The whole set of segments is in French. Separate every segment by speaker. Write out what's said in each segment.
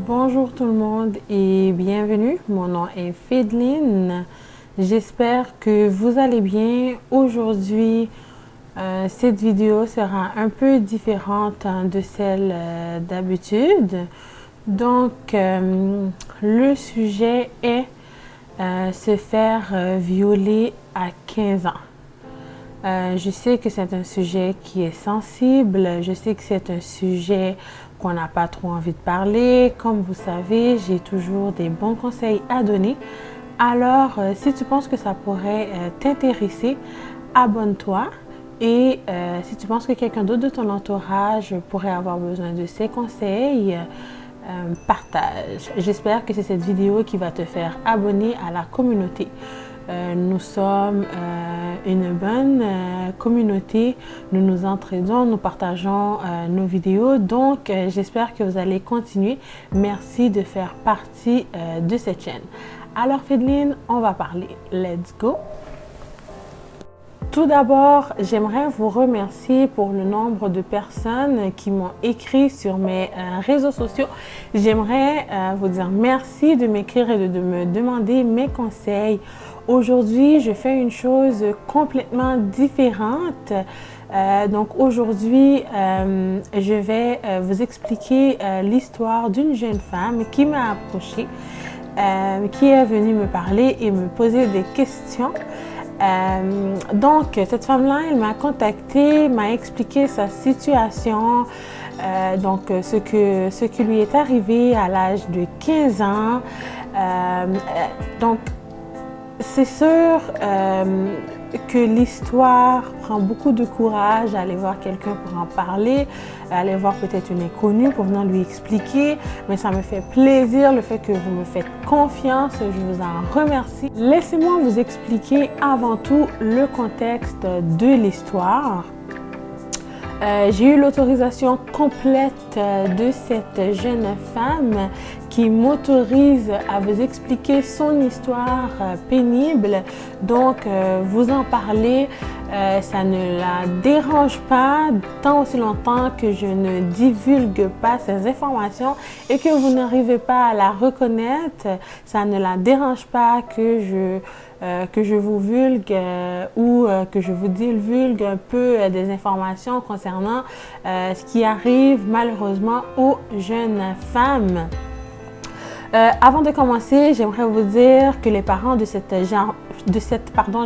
Speaker 1: Bonjour tout le monde et bienvenue. Mon nom est Fedeline. J'espère que vous allez bien. Aujourd'hui, cette vidéo sera un peu différente de celle d'habitude. Donc, le sujet est se faire violer à 15 ans. Je sais que c'est un sujet qui est sensible, je sais que c'est un sujet qu'on n'a pas trop envie de parler. Comme vous savez, j'ai toujours des bons conseils à donner. Alors, si tu penses que ça pourrait t'intéresser, abonne-toi. Et si tu penses que quelqu'un d'autre de ton entourage pourrait avoir besoin de ces conseils, partage. J'espère que c'est cette vidéo qui va te faire abonner à la communauté. Nous sommes une bonne communauté, nous nous entraidons, nous partageons nos vidéos, donc j'espère que vous allez continuer. Merci de faire partie de cette chaîne. Alors Fedeline, on va parler. Let's go! Tout d'abord, j'aimerais vous remercier pour le nombre de personnes qui m'ont écrit sur mes réseaux sociaux. J'aimerais vous dire merci de m'écrire et de me demander mes conseils. Aujourd'hui, je fais une chose complètement différente. Donc aujourd'hui, je vais vous expliquer l'histoire d'une jeune femme qui m'a approchée, qui est venue me parler et me poser des questions. Donc, cette femme-là, elle m'a contactée, m'a expliqué sa situation, donc ce qui lui est arrivé à l'âge de 15 ans. Donc, c'est sûr que l'histoire prend beaucoup de courage, aller voir quelqu'un pour en parler, aller voir peut-être une inconnue pour venir lui expliquer, mais ça me fait plaisir le fait que vous me faites confiance, je vous en remercie. Laissez-moi vous expliquer avant tout le contexte de l'histoire. J'ai eu l'autorisation complète de cette jeune femme qui m'autorise à vous expliquer son histoire pénible. Donc, vous en parler, ça ne la dérange pas tant aussi longtemps que je ne divulgue pas ces informations et que vous n'arrivez pas à la reconnaître. Ça ne la dérange pas que je vous vulgue ou que je vous divulgue un peu des informations concernant ce qui arrive malheureusement aux jeunes femmes. Avant de commencer, j'aimerais vous dire que les parents de cette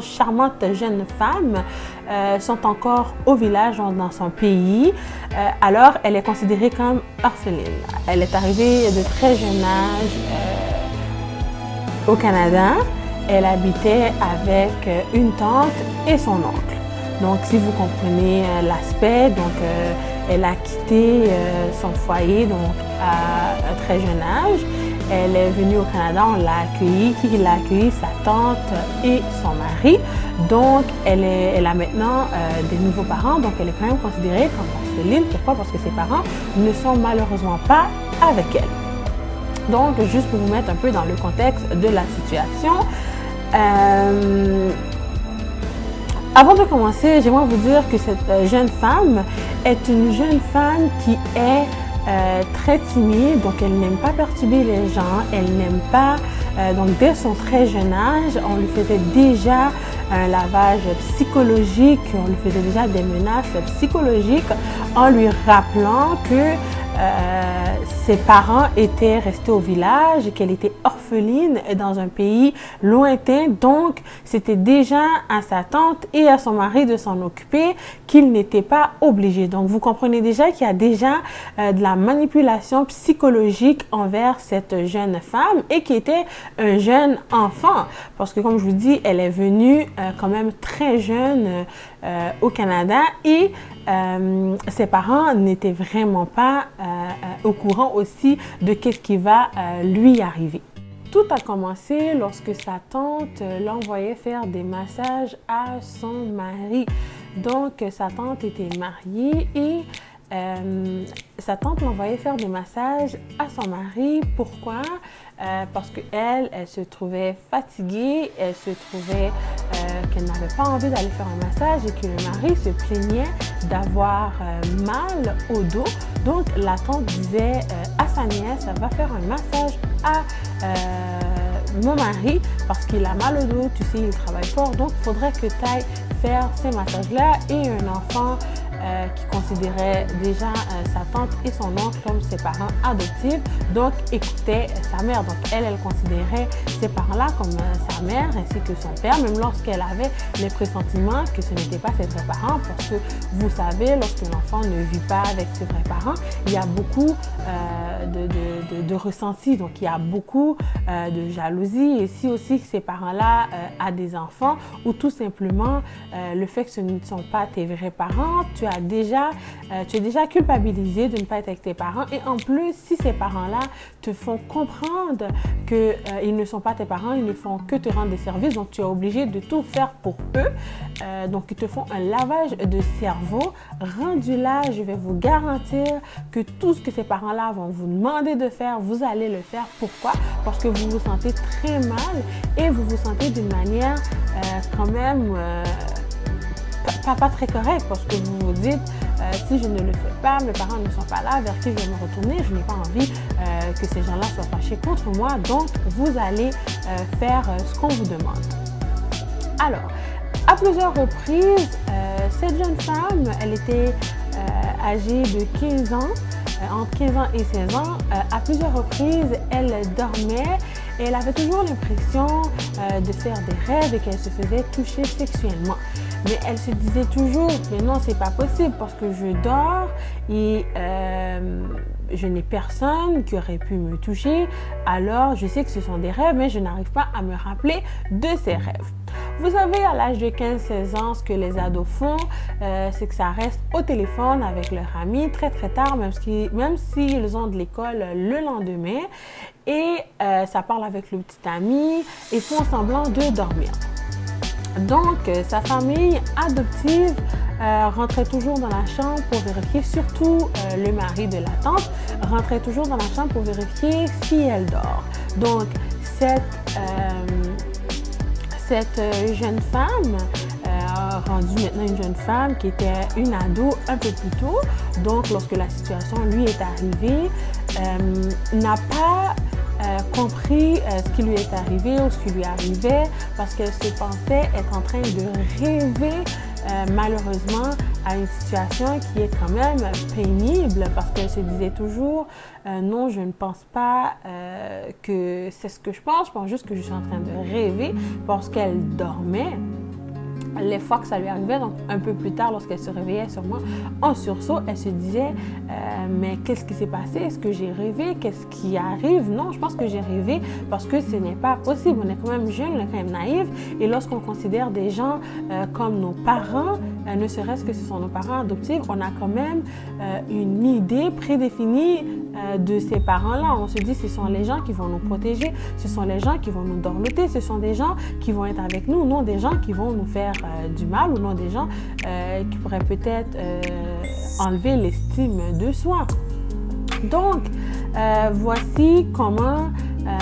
Speaker 1: charmante jeune femme sont encore au village, dans son pays. Alors, elle est considérée comme orpheline. Elle est arrivée de très jeune âge au Canada. Elle habitait avec une tante et son oncle. Donc, si vous comprenez l'aspect, donc elle a quitté son foyer donc à un très jeune âge. Elle est venue au Canada, on l'a accueillie. Qui l'a accueillie? Sa tante et son mari. Donc, elle a maintenant des nouveaux parents. Donc, elle est quand même considérée comme orpheline. Pourquoi? Parce que ses parents ne sont malheureusement pas avec elle. Donc, juste pour vous mettre un peu dans le contexte de la situation. Avant de commencer, j'aimerais vous dire que cette jeune femme est une jeune femme qui est très timide, donc elle n'aime pas perturber les gens, elle n'aime pas, donc dès son très jeune âge, on lui faisait déjà un lavage psychologique, on lui faisait déjà des menaces psychologiques en lui rappelant que ses parents étaient restés au village, qu'elle était orpheline dans un pays lointain. Donc, c'était déjà à sa tante et à son mari de s'en occuper, qu'il n'était pas obligé. Donc, vous comprenez déjà qu'il y a déjà de la manipulation psychologique envers cette jeune femme et qui était un jeune enfant. Parce que, comme je vous dis, elle est venue quand même très jeune au Canada et ses parents n'étaient vraiment pas au courant aussi de qu'est-ce qui va lui arriver. Tout a commencé lorsque sa tante l'envoyait faire des massages à son mari. Donc, sa tante était mariée et sa tante l'envoyait faire des massages à son mari. Pourquoi? Parce qu'elle se trouvait fatiguée, elle se trouvait qu'elle n'avait pas envie d'aller faire un massage et que le mari se plaignait d'avoir mal au dos. Donc la tante disait à sa nièce, va faire un massage à mon mari parce qu'il a mal au dos, tu sais, il travaille fort, donc il faudrait que tu ailles faire ces massages-là. Et un enfant qui considérait déjà sa tante et son oncle comme ses parents adoptifs, donc écoutait sa mère. Donc elle considérait ses parents-là comme sa mère ainsi que son père, même lorsqu'elle avait les pressentiments que ce n'était pas ses vrais parents, parce que vous savez, lorsque l'enfant ne vit pas avec ses vrais parents, il y a beaucoup de ressenti, donc il y a beaucoup de jalousie. Et si aussi que ces parents-là ont des enfants, ou tout simplement le fait que ce ne sont pas tes vrais parents, tu es déjà culpabilisé de ne pas être avec tes parents. Et en plus, si ces parents-là te font comprendre qu'ils ne sont pas tes parents, ils ne font que te rendre des services, donc tu es obligé de tout faire pour eux. Donc ils te font un lavage de cerveau. Rendu là, je vais vous garantir que tout ce que ces parents-là vont vous demander de faire, vous allez le faire. Pourquoi? Parce que vous vous sentez très mal et vous vous sentez d'une manière quand même pas très correcte, parce que vous vous dites si je ne le fais pas, mes parents ne sont pas là, vers qui je vais me retourner, je n'ai pas envie que ces gens-là soient fâchés contre moi, donc vous allez faire ce qu'on vous demande. Alors, à plusieurs reprises, cette jeune femme, elle était âgée de 15 ans, entre 15 ans et 16 ans. À plusieurs reprises, elle dormait et elle avait toujours l'impression de faire des rêves et qu'elle se faisait toucher sexuellement. Mais elle se disait toujours, mais non, c'est pas possible parce que je dors et je n'ai personne qui aurait pu me toucher. Alors, je sais que ce sont des rêves, mais je n'arrive pas à me rappeler de ces rêves. Vous savez, à l'âge de 15-16 ans, ce que les ados font, c'est que ça reste au téléphone avec leurs amis très tard, même s'ils ont de l'école le lendemain. Et ça parle avec le petit ami et font semblant de dormir. Donc, sa famille adoptive rentrait toujours dans la chambre pour vérifier, surtout le mari de la tante, rentrait toujours dans la chambre pour vérifier si elle dort. Donc, cette jeune femme, rendue maintenant une jeune femme qui était une ado un peu plus tôt, donc lorsque la situation lui est arrivée, n'a pas compris ce qui lui est arrivé ou ce qui lui arrivait, parce qu'elle se pensait être en train de rêver malheureusement à une situation qui est quand même pénible, parce qu'elle se disait toujours non, je ne pense pas que c'est ce que je pense juste que je suis en train de rêver, parce qu'elle dormait les fois que ça lui arrivait. Donc un peu plus tard, lorsqu'elle se réveillait sûrement en sursaut, elle se disait mais qu'est-ce qui s'est passé? Est-ce que j'ai rêvé? Qu'est-ce qui arrive? Non, je pense que j'ai rêvé, parce que ce n'est pas possible. On est quand même jeune, on est quand même naïf, et lorsqu'on considère des gens comme nos parents, ne serait-ce que ce sont nos parents adoptifs, on a quand même une idée prédéfinie de ces parents-là. On se dit ce sont les gens qui vont nous protéger, ce sont les gens qui vont nous dorloter, ce sont des gens qui vont être avec nous, non des gens qui vont nous faire du mal, ou non des gens qui pourraient peut-être enlever l'estime de soi. Donc, voici comment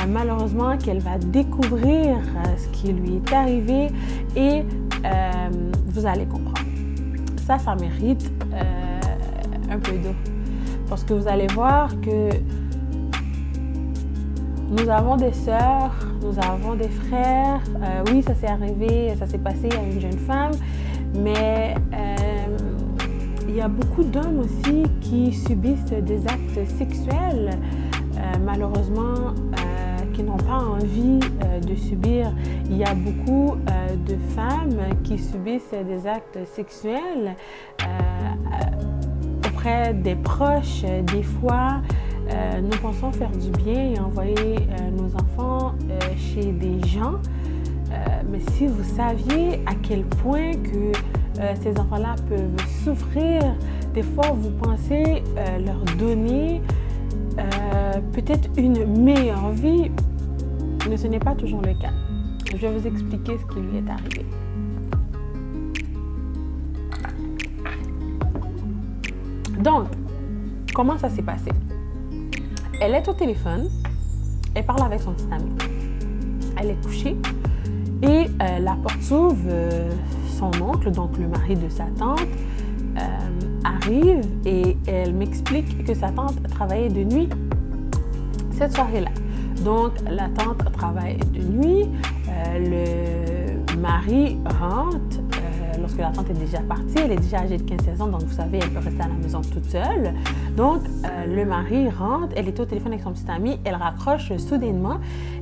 Speaker 1: malheureusement qu'elle va découvrir ce qui lui est arrivé, et vous allez comprendre. Ça mérite un peu d'eau, parce que vous allez voir que nous avons des sœurs, nous avons des frères. Oui, ça s'est arrivé, ça s'est passé à une jeune femme, mais il y a beaucoup d'hommes aussi qui subissent des actes sexuels, malheureusement, qui n'ont pas envie de subir. Il y a beaucoup de femmes qui subissent des actes sexuels auprès des proches. Des fois, nous pensons faire du bien et envoyer nos enfants chez des gens, mais si vous saviez à quel point que ces enfants-là peuvent souffrir, des fois vous pensez leur donner peut-être une meilleure vie, mais ce n'est pas toujours le cas. Je vais vous expliquer ce qui lui est arrivé. Donc, comment ça s'est passé? Elle est au téléphone, elle parle avec son petit ami. Elle est couchée et La porte s'ouvre, son oncle, donc le mari de sa tante, arrive et elle m'explique que sa tante travaillait de nuit cette soirée-là. Donc, la tante travaille de nuit, le mari rentre, lorsque la tante est déjà partie, elle est déjà âgée de 15-16 ans, donc vous savez, elle peut rester à la maison toute seule. Donc, le mari rentre, elle est au téléphone avec son petit ami, elle raccroche soudainement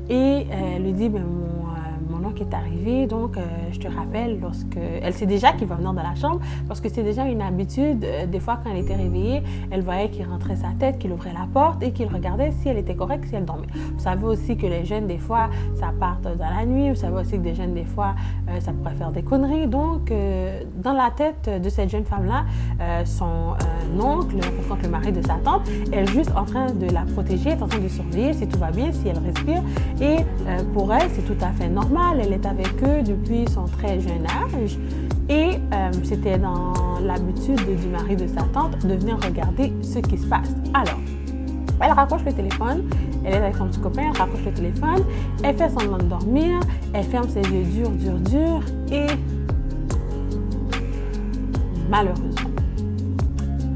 Speaker 1: et lui dit, mon oncle est arrivé, donc je te rappelle elle sait déjà qu'il va venir dans la chambre parce que c'est déjà une habitude. Des fois, quand elle était réveillée, elle voyait qu'il rentrait sa tête, qu'il ouvrait la porte et qu'il regardait si elle était correcte, si elle dormait. Vous savez aussi que les jeunes, des fois, ça part dans la nuit. Vous savez aussi que des jeunes, des fois, ça pourrait faire des conneries. Donc, dans la tête de cette jeune femme-là, son oncle, le mari de sa tante, elle est juste en train de la protéger, est en train de surveiller si tout va bien, si elle respire. Et pour elle, c'est tout à fait normal. Elle est avec eux depuis son très jeune âge et c'était dans l'habitude du mari de sa tante de venir regarder ce qui se passe. Alors, elle raccroche le téléphone, elle est avec son petit copain, elle raccroche le téléphone, elle fait semblant de dormir, elle ferme ses yeux durs et malheureusement,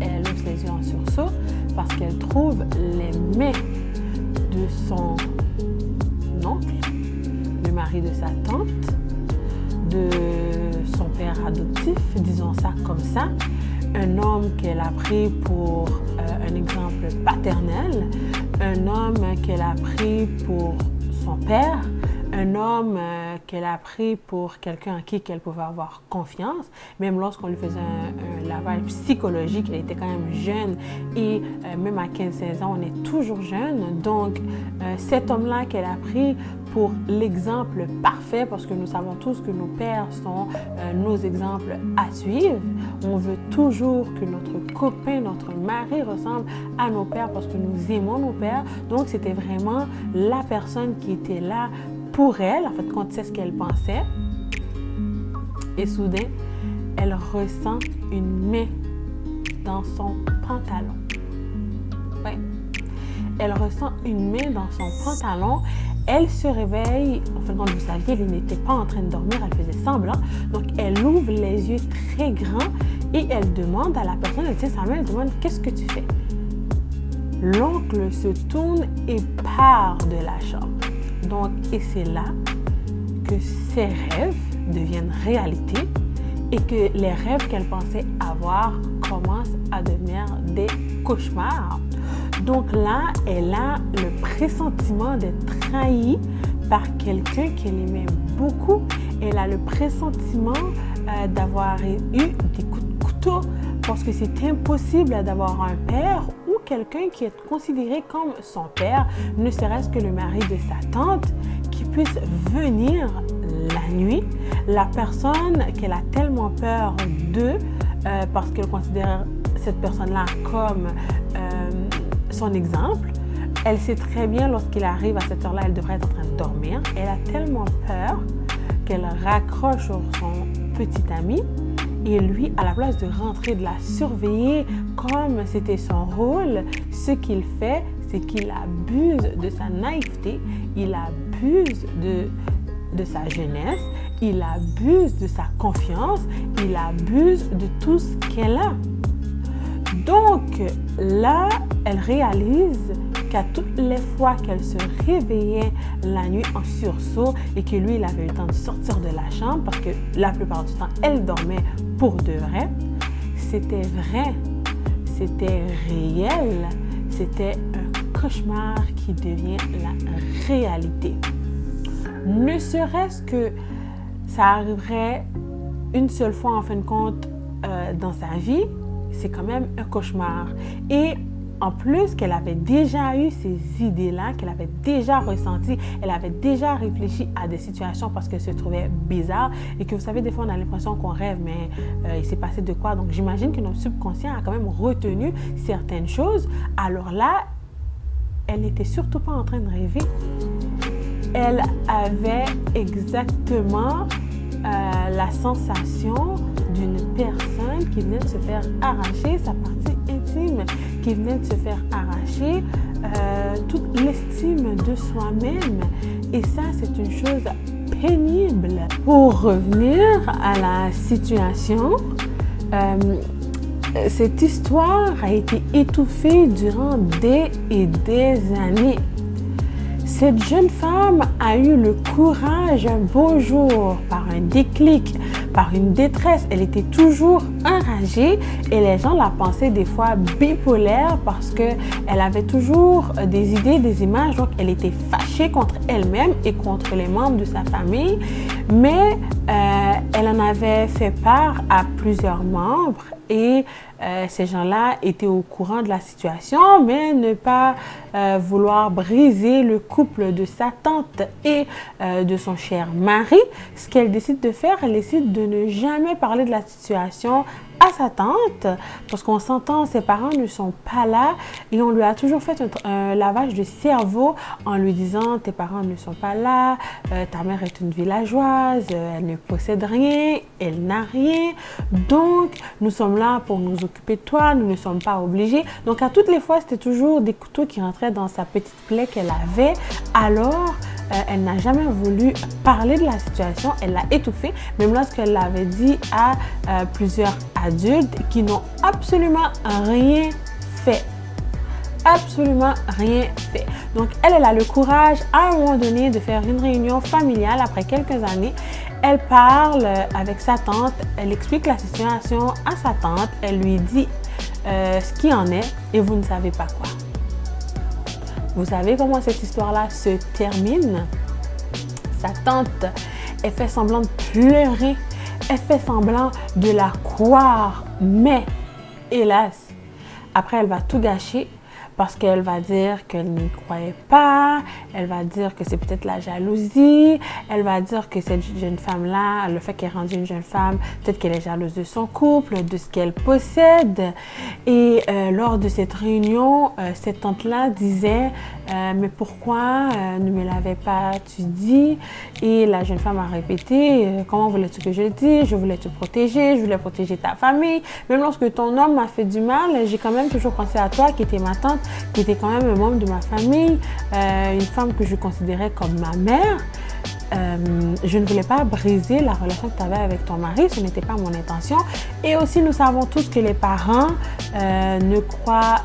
Speaker 1: elle ouvre ses yeux en sursaut parce qu'elle trouve les mains de son oncle, le mari de sa tante, de son père adoptif, disons ça comme ça, un homme qu'elle a pris pour un exemple paternel, un homme qu'elle a pris pour son père, un homme qu'elle a pris pour quelqu'un en qui elle pouvait avoir confiance, même lorsqu'on lui faisait un lavage psychologique, elle était quand même jeune et même à 15-16 ans, on est toujours jeune. Donc, cet homme-là qu'elle a pris pour l'exemple parfait, parce que nous savons tous que nos pères sont nos exemples à suivre. On veut toujours que notre copain, notre mari ressemble à nos pères parce que nous aimons nos pères. Donc, c'était vraiment la personne qui était là pour elle, en fait, quand c'est ce qu'elle pensait. Et soudain, elle ressent une main dans son pantalon. Oui. Elle ressent une main dans son pantalon. Elle se réveille. En fait, quand vous saviez, elle n'était pas en train de dormir, elle faisait semblant. Donc, elle ouvre les yeux très grands et elle demande à la personne, elle tient sa main, elle demande « Qu'est-ce que tu fais ?» L'oncle se tourne et part de la chambre. Donc, et c'est là que ses rêves deviennent réalité et que les rêves qu'elle pensait avoir commencent à devenir des cauchemars. Donc là, elle a le pressentiment d'être trahie par quelqu'un qu'elle aimait beaucoup. Elle a le pressentiment d'avoir eu des coups de couteau parce que c'est impossible d'avoir un père ou quelqu'un qui est considéré comme son père, ne serait-ce que le mari de sa tante, qui puisse venir la nuit. La personne qu'elle a tellement peur d'eux, parce qu'elle considère cette personne-là comme son exemple. Elle sait très bien lorsqu'il arrive à cette heure-là, elle devrait être en train de dormir. Elle a tellement peur qu'elle raccroche sur son petit ami. Et lui, à la place de rentrer, de la surveiller comme c'était son rôle, ce qu'il fait, c'est qu'il abuse de sa naïveté, il abuse de sa jeunesse, il abuse de sa confiance, il abuse de tout ce qu'elle a. Donc là, elle réalise qu'à toutes les fois qu'elle se réveillait la nuit en sursaut et que lui, il avait eu le temps de sortir de la chambre parce que la plupart du temps, elle dormait pour de vrai, c'était vrai, c'était réel, c'était un cauchemar qui devient la réalité. Ne serait-ce que ça arriverait une seule fois en fin de compte dans sa vie, c'est quand même un cauchemar. Et en plus qu'elle avait déjà eu ces idées-là, qu'elle avait déjà ressenties, elle avait déjà réfléchi à des situations parce qu'elle se trouvait bizarre et que vous savez, des fois on a l'impression qu'on rêve, mais il s'est passé de quoi? Donc j'imagine que notre subconscient a quand même retenu certaines choses. Alors là, elle n'était surtout pas en train de rêver. Elle avait exactement la sensation d'une personne qui venait de se faire arracher sa partie intime, qui venait de se faire arracher toute l'estime de soi-même. Et ça, c'est une chose pénible. Pour revenir à la situation, cette histoire a été étouffée durant des et des années. Cette jeune femme a eu le courage un beau jour, par un déclic, par une détresse. Elle était toujours enragée et les gens la pensaient des fois bipolaire parce qu'elle avait toujours des idées, des images. Donc, elle était fâchée contre elle-même et contre les membres de sa famille. Mais elle en avait fait part à plusieurs membres et ces gens-là étaient au courant de la situation, mais ne pas vouloir briser le couple de sa tante et de son cher mari. Ce qu'elle décide de faire, elle décide de ne jamais parler de la situation à sa tante, parce qu'on s'entend, ses parents ne sont pas là et on lui a toujours fait un lavage de cerveau en lui disant tes parents ne sont pas là, ta mère est une villageoise, elle ne possède rien, elle n'a rien, donc nous sommes là pour nous occuper de toi, nous ne sommes pas obligés. Donc à toutes les fois, c'était toujours des couteaux qui rentraient dans sa petite plaie qu'elle avait. Alors elle n'a jamais voulu parler de la situation, elle l'a étouffée, même lorsqu'elle l'avait dit à plusieurs adultes qui n'ont absolument rien fait. Absolument rien fait. Donc, elle a le courage à un moment donné de faire une réunion familiale après quelques années. Elle parle avec sa tante, elle explique la situation à sa tante, elle lui dit ce qui en est et vous ne savez pas quoi. Vous savez comment cette histoire-là se termine? Sa tante, elle fait semblant de pleurer, elle fait semblant de la croire, mais hélas, après elle va tout gâcher parce qu'elle va dire qu'elle n'y croyait pas, elle va dire que c'est peut-être la jalousie, elle va dire que cette jeune femme-là, le fait qu'elle est rendue une jeune femme, peut-être qu'elle est jalouse de son couple, de ce qu'elle possède. Et lors de cette réunion, cette tante-là disait mais pourquoi ne me l'avais pas-tu dit? Et la jeune femme a répété comment voulais-tu que je le dise? Je voulais te protéger, je voulais protéger ta famille. Même lorsque ton homme m'a fait du mal, j'ai quand même toujours pensé à toi qui était ma tante, qui était quand même un membre de ma famille, une femme que je considérais comme ma mère. Je ne voulais pas briser la relation que tu avais avec ton mari, ce n'était pas mon intention. Et aussi, nous savons tous que les parents ne croient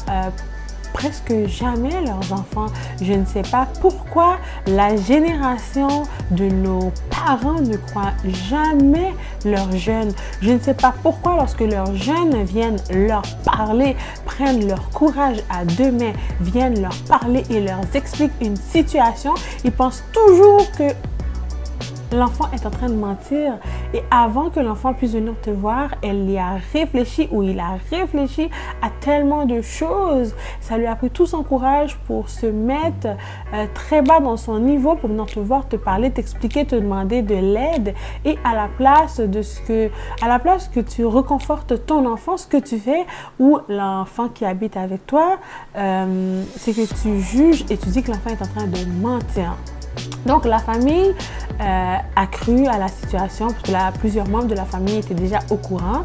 Speaker 1: presque jamais leurs enfants. Je ne sais pas pourquoi la génération de nos parents ne croit jamais leurs jeunes. Je ne sais pas pourquoi lorsque leurs jeunes viennent leur parler, prennent leur courage à deux mains, viennent leur parler et leur expliquent une situation, ils pensent toujours que l'enfant est en train de mentir et avant que l'enfant puisse venir te voir, elle y a réfléchi ou il a réfléchi à tellement de choses. Ça lui a pris tout son courage pour se mettre très bas dans son niveau pour venir te voir, te parler, t'expliquer, te demander de l'aide et à la place que tu reconfortes ton enfant, ce que tu fais ou l'enfant qui habite avec toi, c'est que tu juges et tu dis que l'enfant est en train de mentir. Donc, la famille a cru à la situation parce que là, plusieurs membres de la famille étaient déjà au courant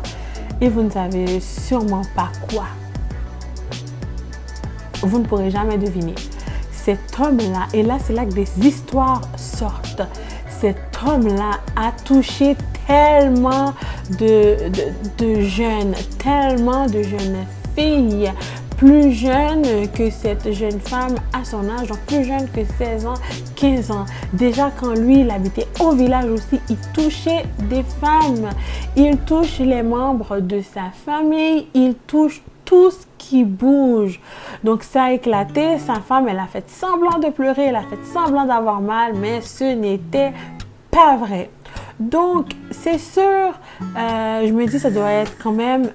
Speaker 1: et vous ne savez sûrement pas quoi. Vous ne pourrez jamais deviner. Cet homme-là, et là, c'est là que des histoires sortent. Cet homme-là a touché tellement de jeunes filles, plus jeune que cette jeune femme à son âge, donc plus jeune que 16 ans, 15 ans. Déjà quand lui, il habitait au village aussi, il touchait des femmes, il touche les membres de sa famille, il touche tout ce qui bouge. Donc ça a éclaté, sa femme, elle a fait semblant de pleurer, elle a fait semblant d'avoir mal, mais ce n'était pas vrai. Donc c'est sûr, je me dis ça doit être quand même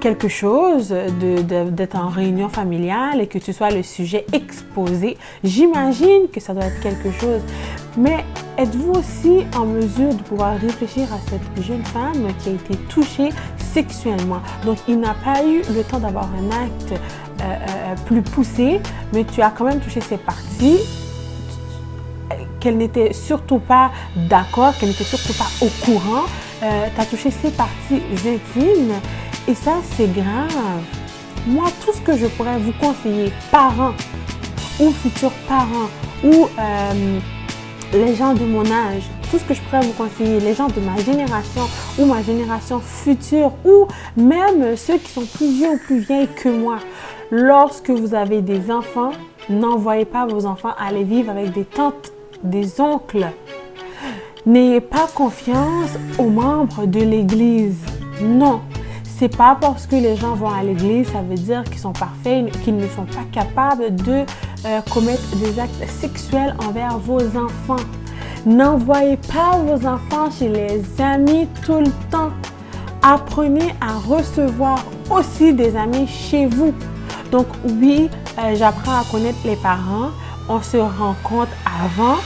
Speaker 1: quelque chose d'être en réunion familiale et que tu sois le sujet exposé. J'imagine que ça doit être quelque chose. Mais êtes-vous aussi en mesure de pouvoir réfléchir à cette jeune femme qui a été touchée sexuellement? Donc, il n'a pas eu le temps d'avoir un acte plus poussé, mais tu as quand même touché ses parties qu'elle n'était surtout pas d'accord, qu'elle n'était surtout pas au courant. Tu as touché ses parties intimes. Et ça, c'est grave. Moi, tout ce que je pourrais vous conseiller, parents ou futurs parents ou les gens de mon âge, tout ce que je pourrais vous conseiller, les gens de ma génération ou ma génération future ou même ceux qui sont plus vieux ou plus vieilles que moi, lorsque vous avez des enfants, n'envoyez pas vos enfants aller vivre avec des tantes, des oncles. N'ayez pas confiance aux membres de l'Église. Non, c'est pas parce que les gens vont à l'Église, ça veut dire qu'ils sont parfaits, qu'ils ne sont pas capables de commettre des actes sexuels envers vos enfants. N'envoyez pas vos enfants chez les amis tout le temps. Apprenez à recevoir aussi des amis chez vous. Donc oui, j'apprends à connaître les parents. On se rencontre avant.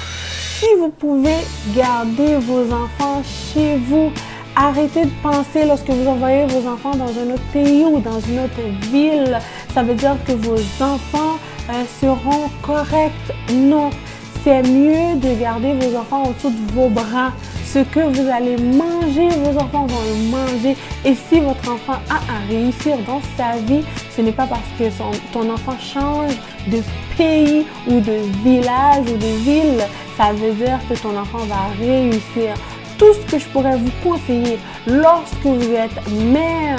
Speaker 1: Si vous pouvez garder vos enfants chez vous, arrêtez de penser lorsque vous envoyez vos enfants dans un autre pays ou dans une autre ville, ça veut dire que vos enfants seront corrects. Non, c'est mieux de garder vos enfants au-dessous de vos bras. Ce que vous allez manger, vos enfants vont le manger. Et si votre enfant a à réussir dans sa vie, ce n'est pas parce que ton enfant change de pays ou de village ou de ville. Ça veut dire que ton enfant va réussir. Tout ce que je pourrais vous conseiller lorsque vous êtes mère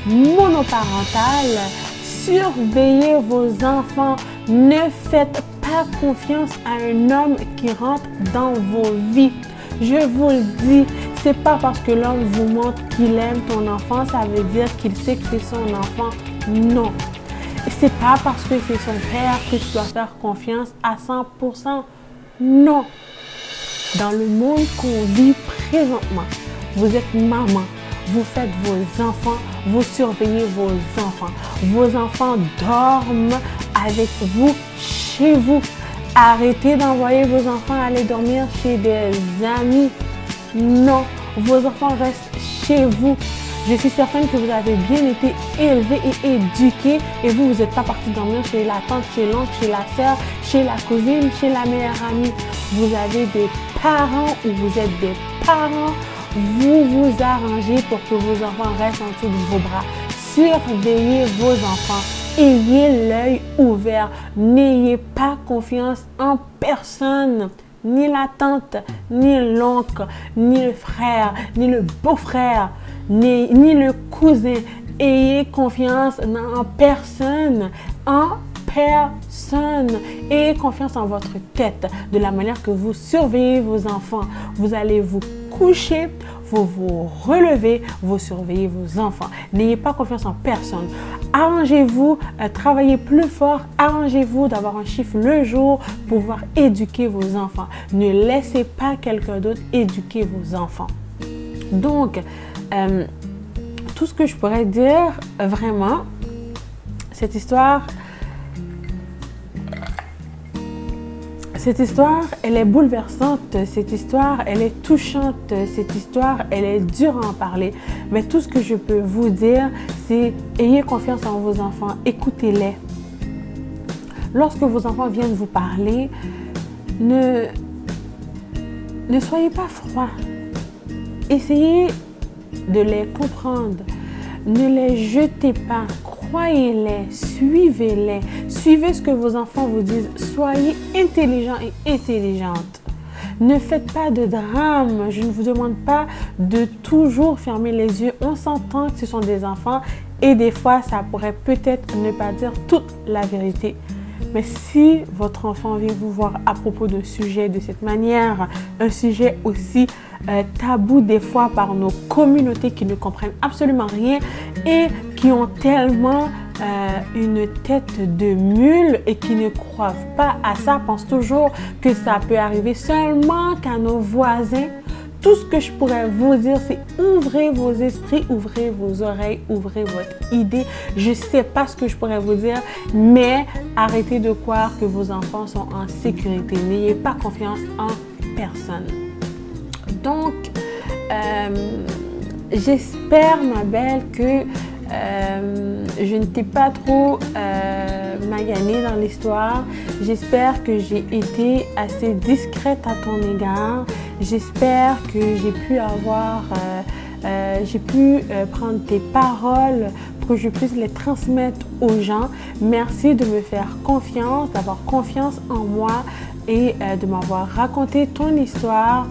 Speaker 1: monoparentale, surveillez vos enfants. Ne faites pas confiance à un homme qui rentre dans vos vies. Je vous le dis, c'est pas parce que l'homme vous montre qu'il aime ton enfant, ça veut dire qu'il sait que c'est son enfant. Non. C'est pas parce que c'est son père que tu dois faire confiance à 100%. Non. Dans le monde qu'on vit présentement, vous êtes maman, vous faites vos enfants, vous surveillez vos enfants. Vos enfants dorment avec vous, chez vous. Arrêtez d'envoyer vos enfants aller dormir chez des amis. Non, vos enfants restent chez vous. Je suis certaine que vous avez bien été élevés et éduqués et vous n'êtes pas parti dormir chez la tante, chez l'oncle, chez la sœur, chez la cousine, chez la meilleure amie. Vous avez des parents ou vous êtes des parents. Vous vous arrangez pour que vos enfants restent en dessous de vos bras. Surveillez vos enfants. Ayez l'œil ouvert. N'ayez pas confiance en personne. Ni la tante, ni l'oncle, ni le frère, ni le beau-frère, ni le cousin. Ayez confiance en personne. En personne. Ayez confiance en votre tête. De la manière que vous surveillez vos enfants. Vous allez vous coucher, vous vous relevez, vous surveillez vos enfants. N'ayez pas confiance en personne. Arrangez-vous, travaillez plus fort, arrangez-vous d'avoir un chiffre le jour pour pouvoir éduquer vos enfants. Ne laissez pas quelqu'un d'autre éduquer vos enfants. Donc, tout ce que je pourrais dire, vraiment, cette histoire, elle est bouleversante. Cette histoire, elle est touchante. Cette histoire, elle est dure à en parler. Mais tout ce que je peux vous dire, c'est ayez confiance en vos enfants. Écoutez-les. Lorsque vos enfants viennent vous parler, ne soyez pas froid. Essayez de les comprendre. Ne les jetez pas. Croyez-les, suivez-les, suivez ce que vos enfants vous disent. Soyez intelligents et intelligentes. Ne faites pas de drame. Je ne vous demande pas de toujours fermer les yeux. On s'entend que ce sont des enfants et des fois, ça pourrait peut-être ne pas dire toute la vérité. Mais si votre enfant vient vous voir à propos d'un sujet de cette manière, un sujet aussi tabou des fois par nos communautés qui ne comprennent absolument rien et qui ont tellement une tête de mule et qui ne croient pas à ça, pensent toujours que ça peut arriver seulement qu'à nos voisins. Tout ce que je pourrais vous dire, c'est ouvrez vos esprits, ouvrez vos oreilles, ouvrez votre idée. Je ne sais pas ce que je pourrais vous dire, mais arrêtez de croire que vos enfants sont en sécurité. N'ayez pas confiance en personne. Donc, j'espère, ma belle, que je ne t'ai pas trop maganée dans l'histoire. J'espère que j'ai été assez discrète à ton égard. J'espère que j'ai pu prendre tes paroles pour que je puisse les transmettre aux gens. Merci de me faire confiance, d'avoir confiance en moi. et de m'avoir raconté ton histoire.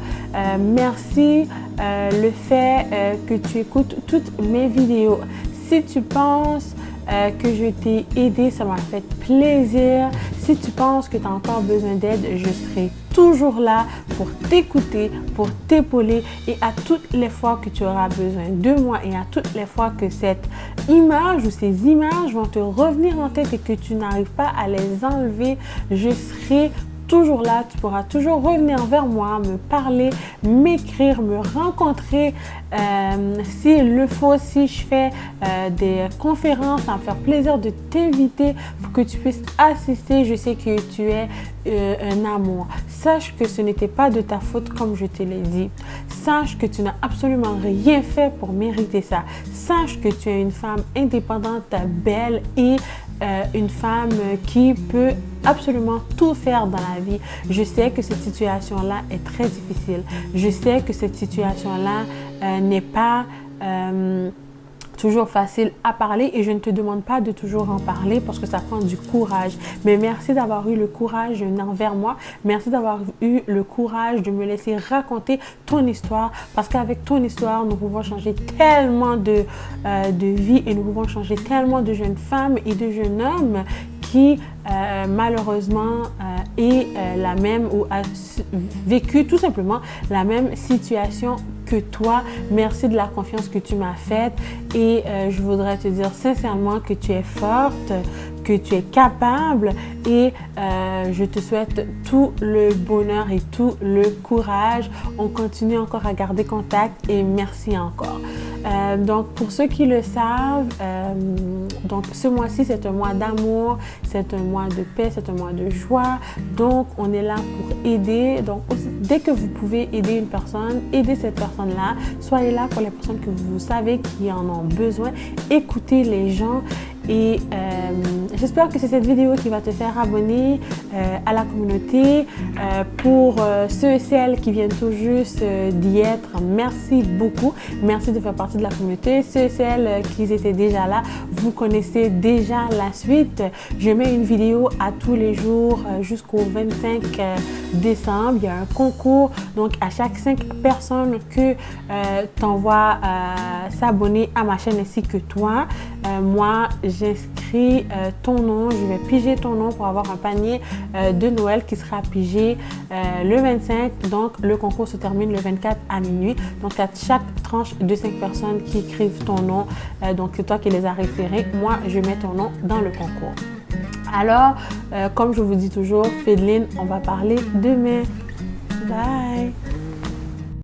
Speaker 1: Merci le fait que tu écoutes toutes mes vidéos. Si tu penses que je t'ai aidé, ça m'a fait plaisir. Si tu penses que tu as encore besoin d'aide, je serai toujours là pour t'écouter, pour t'épauler, et à toutes les fois que tu auras besoin de moi et à toutes les fois que cette image ou ces images vont te revenir en tête et que tu n'arrives pas à les enlever, je serai toujours là. Tu pourras toujours revenir vers moi, me parler, m'écrire, me rencontrer. S'il le faut, si je fais des conférences, ça me faire plaisir de t'inviter pour que tu puisses assister. Je sais que tu es un amour. Sache que ce n'était pas de ta faute comme je te l'ai dit. Sache que tu n'as absolument rien fait pour mériter ça. Sache que tu es une femme indépendante, belle et une femme qui peut absolument tout faire dans la vie. Je sais que cette situation-là est très difficile. Je sais que cette situation-là n'est pas toujours facile à parler, et je ne te demande pas de toujours en parler parce que ça prend du courage. Mais merci d'avoir eu le courage envers moi. Merci d'avoir eu le courage de me laisser raconter ton histoire, parce qu'avec ton histoire, nous pouvons changer tellement de vies, et nous pouvons changer tellement de jeunes femmes et de jeunes hommes qui malheureusement est la même ou a vécu tout simplement la même situation que toi. Merci de la confiance que tu m'as faite, et je voudrais te dire sincèrement que tu es forte, que tu es capable, et je te souhaite tout le bonheur et tout le courage. On continue encore à garder contact, et merci encore. Donc pour ceux qui le savent, donc ce mois-ci c'est un mois d'amour, c'est un mois de paix, c'est un mois de joie. Donc on est là pour aider. Donc dès que vous pouvez aider une personne, aidez cette personne-là. Soyez là pour les personnes que vous savez qui en ont besoin. Écoutez les gens. Et j'espère que c'est cette vidéo qui va te faire abonner à la communauté. Pour ceux et celles qui viennent tout juste d'y être, merci beaucoup. Merci de faire partie de la communauté. Ceux et celles qui étaient déjà là, vous connaissez déjà la suite. Je mets une vidéo à tous les jours jusqu'au 25 décembre. Il y a un concours. Donc, à chaque 5 personnes que tu envoies s'abonner à ma chaîne ainsi que toi, moi, j'inscris ton nom, je vais piger ton nom pour avoir un panier de Noël qui sera pigé le 25. Donc, le concours se termine le 24 à minuit. Donc, à chaque tranche de 5 personnes qui écrivent ton nom, donc c'est toi qui les as référés, moi, je mets ton nom dans le concours. Alors, comme je vous dis toujours, Fédeline, on va parler demain. Bye!